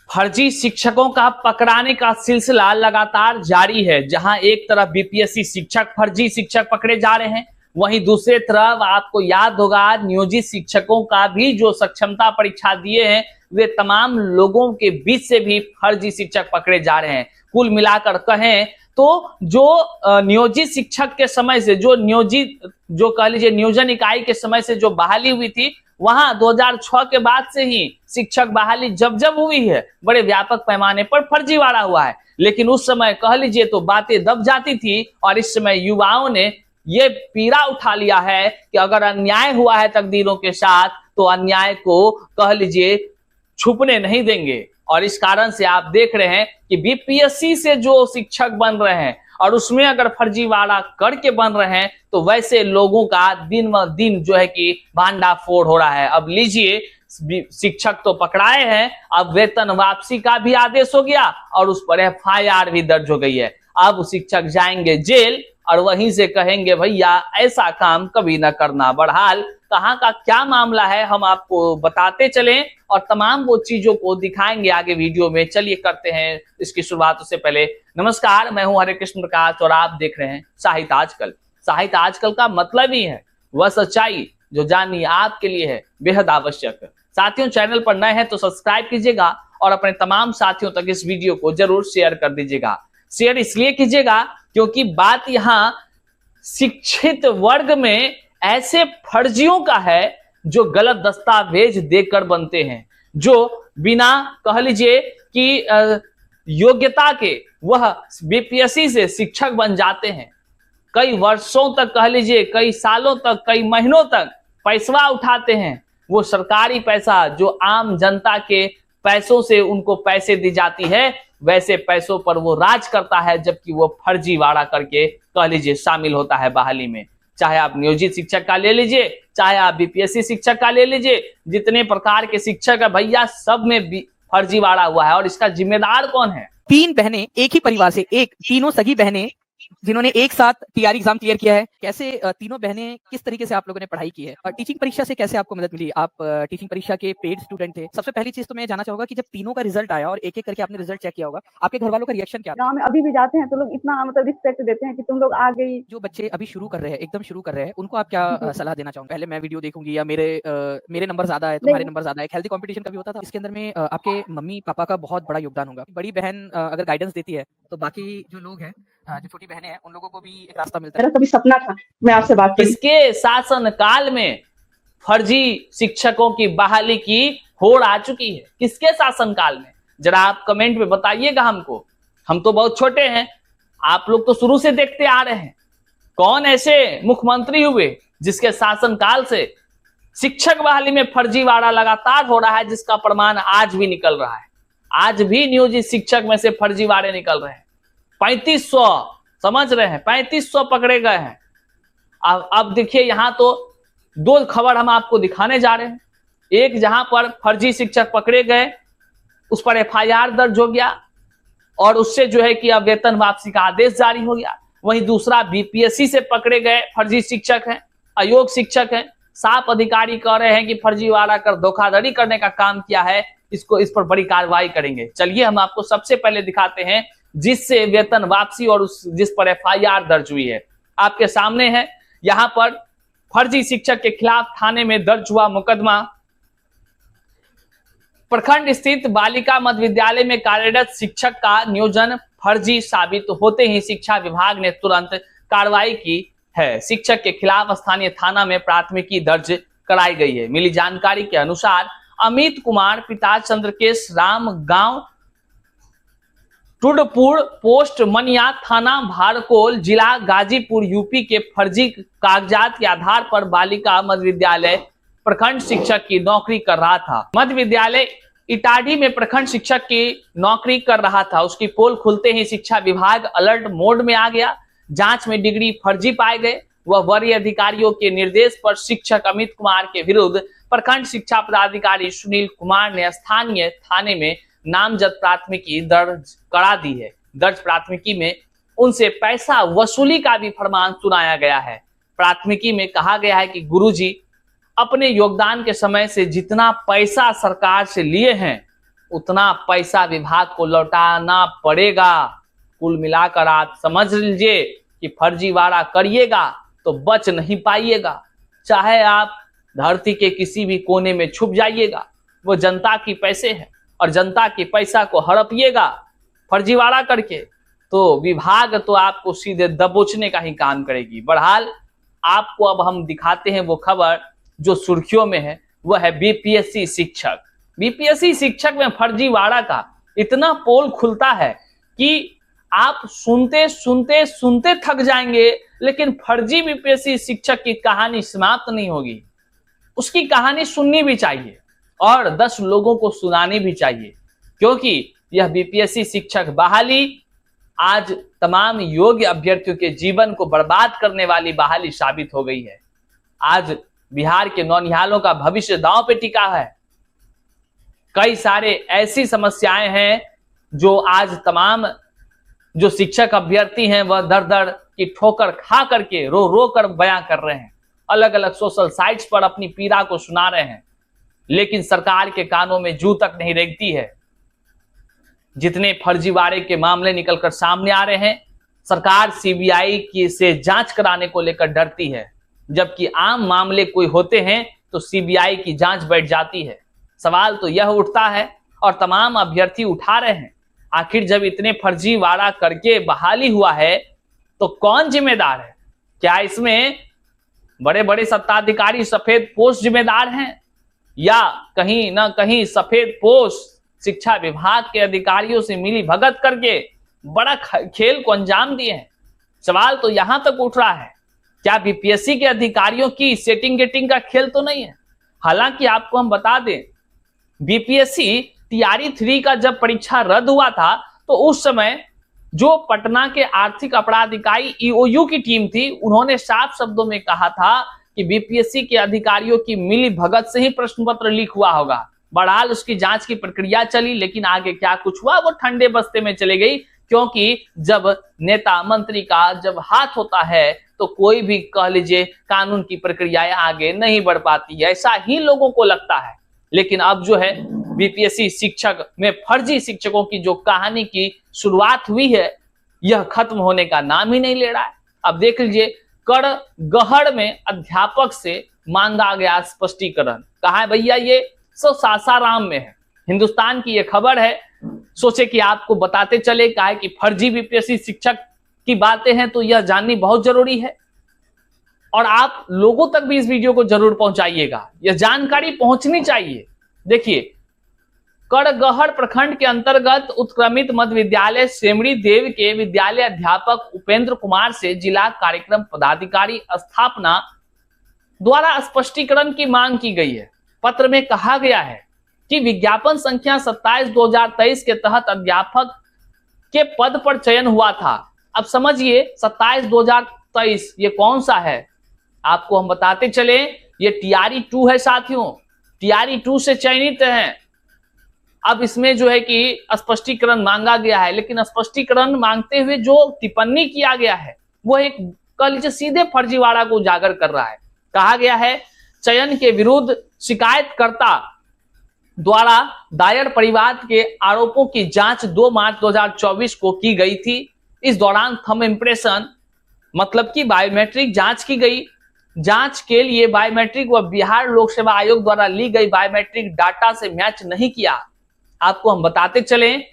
फर्जी शिक्षकों का पकड़ाने का सिलसिला लगातार जारी है। जहां एक तरफ बीपीएससी शिक्षक फर्जी शिक्षक पकड़े जा रहे हैं, वहीं दूसरे तरफ आपको याद होगा नियोजित शिक्षकों का भी जो सक्षमता परीक्षा दिए हैं वे तमाम लोगों के बीच से भी फर्जी शिक्षक पकड़े जा रहे हैं। कुल मिलाकर कहें तो जो नियोजित शिक्षक के समय से जो कह लीजिए नियोजन इकाई के समय से जो बहाली हुई थी, वहां 2006 के बाद से ही शिक्षक बहाली जब हुई है बड़े व्यापक पैमाने पर फर्जीवाड़ा हुआ है। लेकिन उस समय कह लीजिए तो बातें दब जाती थी और इस समय युवाओं ने ये पीड़ा उठा लिया है कि अगर अन्याय हुआ है तकदीरों के साथ तो अन्याय को कह लीजिए छुपने नहीं देंगे। और इस कारण से आप देख रहे हैं कि बीपीएससी से जो शिक्षक बन रहे हैं और उसमें अगर फर्जीवाड़ा करके बन रहे हैं तो वैसे लोगों का दिन ब दिन जो है कि भांडाफोड़ हो रहा है। अब लीजिए शिक्षक तो पकड़ाए हैं, अब वेतन वापसी का भी आदेश हो गया और उस पर एफआईआर भी दर्ज हो गई है। अब शिक्षक जाएंगे जेल और वहीं से कहेंगे भैया ऐसा काम कभी न करना। बहरहाल कहाँ का क्या मामला है हम आपको बताते चलें और तमाम वो चीजों को दिखाएंगे आगे वीडियो में। चलिए करते हैं इसकी शुरुआत। उससे पहले नमस्कार, मैं हूं हरे कृष्ण प्रकाश और आप देख रहे हैं साहित्य आजकल। साहित्य आजकल का मतलब ही है वह सच्चाई जो जाननी आपके लिए है बेहद आवश्यक। साथियों, चैनल पर नए हैं तो सब्सक्राइब कीजिएगा और अपने तमाम साथियों तक इस वीडियो को जरूर शेयर कर दीजिएगा। शेयर इसलिए कीजिएगा क्योंकि बात यहाँ शिक्षित वर्ग में ऐसे फर्जियों का है जो गलत दस्तावेज देकर बनते हैं, जो बिना कह लीजिए कि योग्यता के वह बीपीएससी से शिक्षक बन जाते हैं। कई वर्षों तक कह लीजिए, कई सालों तक, कई महीनों तक पैसा उठाते हैं। वो सरकारी पैसा जो आम जनता के पैसों से उनको पैसे दी जाती है, वैसे पैसों पर वो राज करता है, जबकि वो फर्जीवाड़ा करके कह लीजिए शामिल होता है बहाली में। चाहे आप नियोजित शिक्षक का ले लीजिए, चाहे आप बीपीएससी शिक्षक का ले लीजिए, जितने प्रकार के शिक्षक है भैया सब में फर्जीवाड़ा हुआ है। और इसका जिम्मेदार कौन है? 3 बहनें एक ही परिवार से, तीनों सगी बहनें जिन्होंने एक साथ टीआरई एग्जाम क्लियर किया है। कैसे तीनों बहनें किस तरीके से आप लोगों ने पढ़ाई की है और टीचिंग परीक्षा से कैसे आपको मदद मिली? आप टीचिंग परीक्षा के पेड स्टूडेंट थे। सबसे पहली चीज तो मैं जानना चाहूंगा कि जब तीनों का रिजल्ट आया और एक एक करके आपने रिजल्ट चेक किया होगा, आपके घर वालों का रिएक्शन क्या? गांव में अभी भी जाते हैं तो लोग इतना मतलब रिस्पेक्ट देते हैं कि तुम लोग आ गई। जो बच्चे अभी शुरू कर रहे हैं, एकदम शुरू कर रहे हैं, उनको आप क्या सलाह देना चाहोगे? पहले मैं वीडियो देखूंगी या मेरे नंबर ज्यादा है, तुम्हारे नंबर ज्यादा है, हेल्दी कंपटीशन का भी होता था। इसके अंदर में आपके मम्मी पापा का बहुत बड़ा योगदान होगा। बड़ी बहन अगर गाइडेंस देती है तो बाकी जो लोग हैं, जो छोटी बहनें हैं, उन लोगों को भी एक रास्ता मिलता है। मेरा कभी सपना था मैं आपसे बात करूं। इसके शासन काल में फर्जी शिक्षकों की बहाली की होड़ आ चुकी है। किसके शासन काल में? जरा आप कमेंट में बताइएगा हमको। हम तो बहुत छोटे हैं, आप लोग तो शुरू से देखते आ रहे हैं। कौन ऐसे मुख्यमंत्री हुए जिसके शासन काल से शिक्षक बहाली में फर्जीवाड़ा लगातार हो रहा है, जिसका प्रमाण आज भी निकल रहा है। आज भी नियोजित शिक्षक में से फर्जीवाड़े निकल रहे हैं। 3500 समझ रहे हैं, 3500 पकड़े गए हैं। अब देखिए यहाँ तो 2 खबर हम आपको दिखाने जा रहे हैं। एक जहां पर फर्जी शिक्षक पकड़े गए, उस पर एफआईआर दर्ज हो गया और उससे जो है कि अब वेतन वापसी का आदेश जारी हो गया। वहीं दूसरा बीपीएससी से पकड़े गए फर्जी शिक्षक हैं, अयोग्य शिक्षक हैं। साफ अधिकारी कह रहे हैं कि फर्जीवाड़ा कर धोखाधड़ी करने का काम किया है, इस पर बड़ी कार्रवाई करेंगे। चलिए हम आपको सबसे पहले दिखाते हैं जिससे वेतन वापसी और जिस पर एफआईआर दर्ज हुई है। आपके सामने है, यहां पर फर्जी शिक्षक के खिलाफ थाने में दर्ज हुआ मुकदमा। प्रखंड स्थित बालिका मध्य विद्यालय में कार्यरत शिक्षक का नियोजन फर्जी साबित होते ही शिक्षा विभाग ने तुरंत कार्रवाई की है। शिक्षक के खिलाफ स्थानीय थाना में प्राथमिकी दर्ज कराई गई है। मिली जानकारी के अनुसार अमित कुमार पिता चंद्रकेश राम, गांव टुडपुर, पोस्ट मनिया, थाना भारकोल, जिला गाजीपुर, यूपी के फर्जी कागजात के आधार पर बालिका मध्य विद्यालय प्रखंड शिक्षक की नौकरी कर रहा था। मध्य विद्यालय इटाढ़ी में प्रखंड शिक्षक की नौकरी कर रहा था। उसकी पोल खुलते ही शिक्षा विभाग अलर्ट मोड में आ गया। जांच में डिग्री फर्जी पाए गए। वह वरीय अधिकारियों के निर्देश पर शिक्षक अमित कुमार के विरुद्ध प्रखंड शिक्षा पदाधिकारी सुनील कुमार ने स्थानीय थाने में नामजद प्राथमिकी दर्ज करा दी है। दर्ज प्राथमिकी में उनसे पैसा वसूली का भी फरमान सुनाया गया है। प्राथमिकी में कहा गया है कि गुरुजी अपने योगदान के समय से जितना पैसा सरकार से लिए हैं उतना पैसा विभाग को लौटाना पड़ेगा। कुल मिलाकर आप समझ लीजिए कि फर्जीवाड़ा करिएगा तो बच नहीं पाइएगा। चाहे आप धरती के किसी भी कोने में छुप जाइएगा, वो जनता की पैसे है और जनता के पैसा को हड़पिएगा फर्जीवाड़ा करके, तो विभाग तो आपको सीधे दबोचने का ही काम करेगी। बहरहाल आपको अब हम दिखाते हैं वो खबर जो सुर्खियों में है, वह है बीपीएससी शिक्षक। बीपीएससी शिक्षक में फर्जीवाड़ा का इतना पोल खुलता है कि आप सुनते सुनते सुनते थक जाएंगे, लेकिन फर्जी बीपीएससी शिक्षक की कहानी समाप्त नहीं होगी। उसकी कहानी सुननी भी चाहिए और 10 लोगों को सुनानी भी चाहिए, क्योंकि यह बीपीएससी शिक्षक बहाली आज तमाम योग्य अभ्यर्थियों के जीवन को बर्बाद करने वाली बहाली साबित हो गई है। आज बिहार के नौनिहालों का भविष्य दांव पे टिका है। कई सारे ऐसी समस्याएं हैं जो आज तमाम जो शिक्षक अभ्यर्थी हैं वह दर दर की ठोकर खा करके रो रो कर बयां कर रहे हैं, अलग अलग सोशल साइट्स पर अपनी पीड़ा को सुना रहे हैं, लेकिन सरकार के कानों में जू तक नहीं रेंगती है। जितने फर्जीवाड़े के मामले निकलकर सामने आ रहे हैं, सरकार सीबीआई की से जांच कराने को लेकर डरती है, जबकि आम मामले कोई होते हैं तो सीबीआई की जांच बैठ जाती है। सवाल तो यह उठता है और तमाम अभ्यर्थी उठा रहे हैं, आखिर जब इतने फर्जीवाड़ा करके बहाली हुआ है तो कौन जिम्मेदार है? क्या इसमें बड़े बड़े सत्ताधिकारी सफेद पोस्ट जिम्मेदार हैं, या कहीं ना कहीं सफेद पोस्ट शिक्षा विभाग के अधिकारियों से मिली भगत करके बड़ा खेल को अंजाम दिए हैं? सवाल तो यहां तक उठ रहा है, क्या बीपीएससी के अधिकारियों की सेटिंग गेटिंग का खेल तो नहीं है? हालांकि आपको हम बता दें, बीपीएससी टीआरई 3 का जब परीक्षा रद्द हुआ था तो उस समय जो पटना के आर्थिक अपराध इकाई ईओयू की टीम थी, उन्होंने साफ शब्दों में कहा था कि बीपीएससी के अधिकारियों की मिली भगत से ही प्रश्न पत्र लीक हुआ होगा। बहरहाल उसकी जांच की प्रक्रिया चली, लेकिन आगे क्या कुछ हुआ वो ठंडे बस्ते में चले गई, क्योंकि जब नेता मंत्री का जब हाथ होता है तो कोई भी कह लीजिए कानून की प्रक्रियाएं आगे नहीं बढ़ पाती है, ऐसा ही लोगों को लगता है। लेकिन अब जो है बीपीएससी शिक्षक में फर्जी शिक्षकों की जो कहानी की शुरुआत हुई है, यह खत्म होने का नाम ही नहीं ले रहा है। अब देख लीजिए, कड़गहड़ में अध्यापक से मांगा गया स्पष्टीकरण। कहा है भैया, ये सो सासाराम में है। हिंदुस्तान की यह खबर है, सोचे कि आपको बताते चले। कहा है कि फर्जी बीपीएससी शिक्षक की बातें हैं तो यह जाननी बहुत जरूरी है और आप लोगों तक भी इस वीडियो को जरूर पहुंचाइएगा, यह जानकारी पहुंचनी चाहिए। देखिए, कड़गहड़ प्रखंड के अंतर्गत उत्क्रमित मध्य विद्यालय सेमड़ी देव के विद्यालय अध्यापक उपेंद्र कुमार से जिला कार्यक्रम पदाधिकारी स्थापना द्वारा स्पष्टीकरण की मांग की गई है। पत्र में कहा गया है कि विज्ञापन संख्या 27/2023 के तहत अध्यापक के पद पर चयन हुआ था। अब समझिए 27/2023 ये कौन सा है, आपको हम बताते चले, ये टीआरई 2 है साथियों, टीआरई 2 से चयनित हैं। अब इसमें जो है कि स्पष्टीकरण मांगा गया है, लेकिन स्पष्टीकरण मांगते हुए जो टिप्पणी किया गया है वो एक कह लीजिए सीधे फर्जीवाड़ा को उजागर कर रहा है। कहा गया है, चयन के विरुद्ध शिकायतकर्ता द्वारा दायर परिवाद के आरोपों की जांच 2 मार्च 2024 को की गई थी। इस दौरान थंब इंप्रेशन मतलब कि बायोमेट्रिक जांच की गई। जांच के लिए बायोमेट्रिक व बिहार लोक सेवा आयोग द्वारा ली गई बायोमेट्रिक डाटा से मैच नहीं किया। आपको हम बताते चलें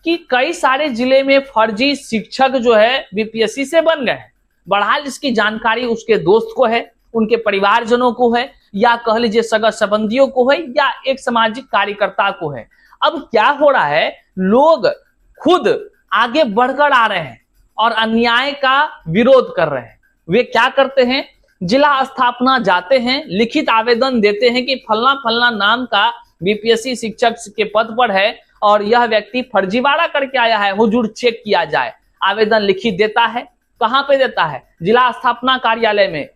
कि कई सारे जिले में फर्जी शिक्षक जो है बीपीएससी से बन गए हैं। बहरहाल इसकी जानकारी उसके दोस्त को है, उनके परिवारजनों को है, या कह लीजिए सगा संबंधियों को है, या एक सामाजिक कार्यकर्ता को है। अब क्या हो रहा है, लोग खुद आगे बढ़कर आ रहे हैं और अन्याय का विरोध कर रहे हैं। वे क्या करते हैं, जिला स्थापना जाते हैं, लिखित आवेदन देते हैं कि फलना फलना नाम का बीपीएससी शिक्षक के पद पर है और यह व्यक्ति फर्जीवाड़ा करके आया है, हुजूर चेक किया जाए। आवेदन लिखित देता है, कहां पे देता है, जिला स्थापना कार्यालय में,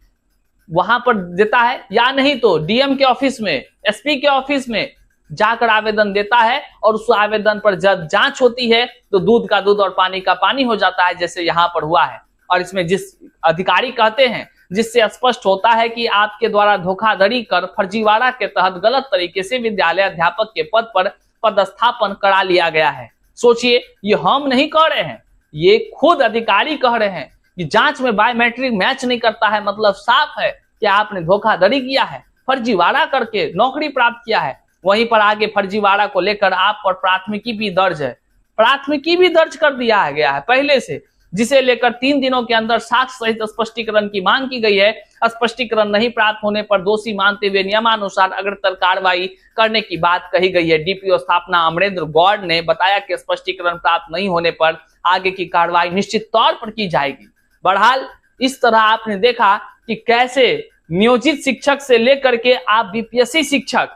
वहां पर देता है, या नहीं तो डीएम के ऑफिस में, एसपी के ऑफिस में जाकर आवेदन देता है और उस आवेदन पर जब जांच होती है तो दूध का दूध और पानी का पानी हो जाता है, जैसे यहां पर हुआ है। और इसमें जिस अधिकारी कहते हैं, जिससे स्पष्ट होता है कि आपके द्वारा धोखाधड़ी कर फर्जीवाड़ा के तहत गलत तरीके से विद्यालय अध्यापक के पद पर पदस्थापन करा लिया गया है। सोचिए, ये हम नहीं कह रहे हैं, ये खुद अधिकारी कह रहे हैं कि जांच में बायोमेट्रिक मैच नहीं करता है, मतलब साफ है कि आपने धोखाधड़ी किया है, फर्जीवाड़ा करके नौकरी प्राप्त किया है। वहीं पर आगे फर्जीवाड़ा को लेकर आप पर प्राथमिकी भी दर्ज है, प्राथमिकी भी दर्ज कर दिया गया है पहले से, जिसे लेकर 3 दिनों के अंदर साक्ष्य सहित स्पष्टीकरण की मांग की गई है। स्पष्टीकरण नहीं प्राप्त होने पर दोषी मानते हुए नियमानुसार अग्रतर कार्रवाई करने की बात कही गई है। डीपीओ स्थापना अमरेंद्र गौड़ ने बताया कि स्पष्टीकरण प्राप्त नहीं होने पर आगे की कार्रवाई निश्चित तौर पर की जाएगी। बहरहाल इस तरह आपने देखा कि कैसे नियोजित शिक्षक से लेकर के आप बीपीएससी शिक्षक,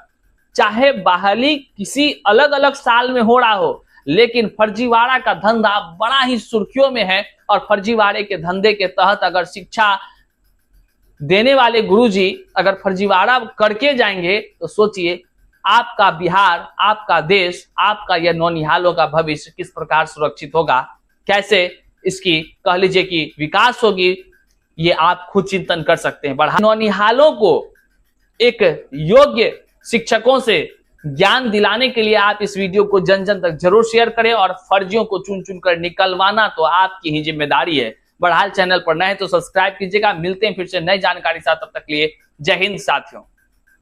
चाहे बहाली किसी अलग अलग साल में हो रहा हो, लेकिन फर्जीवाड़ा का धंधा बड़ा ही सुर्खियों में है। और फर्जीवाड़े के धंधे के तहत अगर शिक्षा देने वाले गुरुजी अगर फर्जीवाड़ा करके जाएंगे तो सोचिए आपका बिहार, आपका देश, आपका यह नौनिहालों का भविष्य किस प्रकार सुरक्षित होगा, कैसे इसकी कह लीजिए कि विकास होगी, ये आप खुद चिंतन कर सकते हैं। नौनिहालों को एक योग्य शिक्षकों से ज्ञान दिलाने के लिए आप इस वीडियो को जन जन तक जरूर शेयर करें और फर्जियों को चुन चुन कर निकलवाना तो आपकी ही जिम्मेदारी है। बहरहाल चैनल पर नए तो सब्सक्राइब कीजिएगा। मिलते हैं फिर से नई जानकारी साथ, तब तक लिए जय हिंद साथियों।